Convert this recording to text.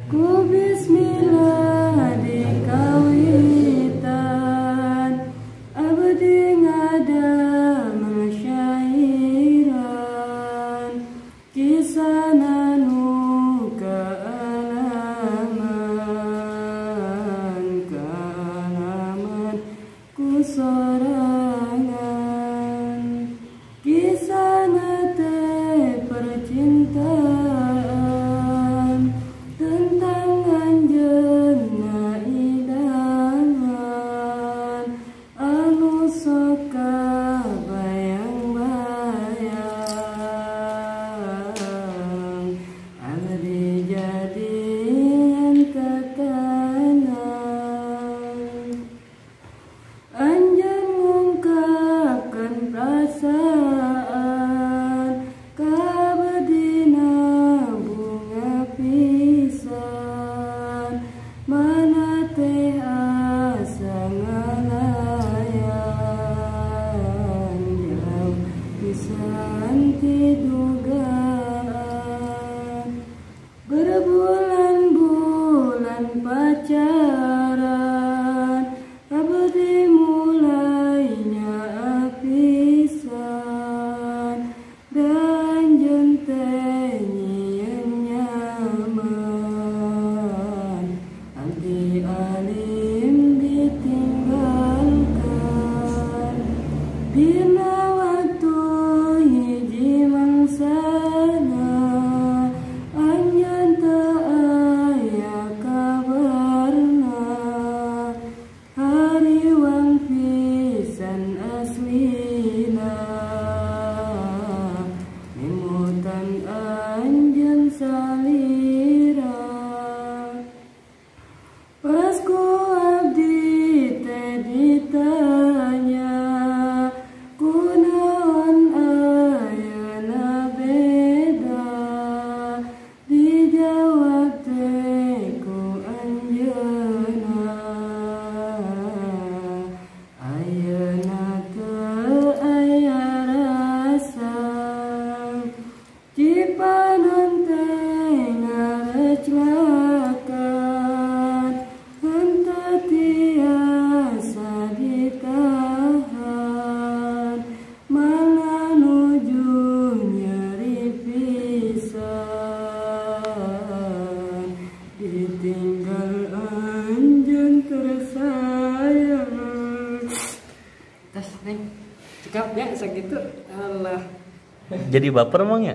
Ku bismillah dikawitan abdi ngadamel syairan kisah nanu kaalaman ku sorangan kisah nate percintaan tentang anjeunna idaman anu sok kabayang-bayang abdi jadian tekanan anjeun ngungkapkeun perasaan ka abdina bunga pisan mana teh asa ngalayan jauh pisan ti dugaan berbulan-bulan pacaran abdi mulainya apisan dan teh nyieun nyaman abdi alim ditinggalkan dina waktu hiji mangsana anjeun teu aya kabarna hariwang pisan aslina mimutan anjeun salira pas ku abdi teh ditanya kunaon ayeuna beda dijawab teh ku anjeunna ayeuna teu aya rasa cipanon teh ngareclakan henteu tiasa ditahan malah nuju nyeri pisan ditinggal anjeun tersayang. Tas neng cekap ya sakitu Allah Jadi baper emang ya?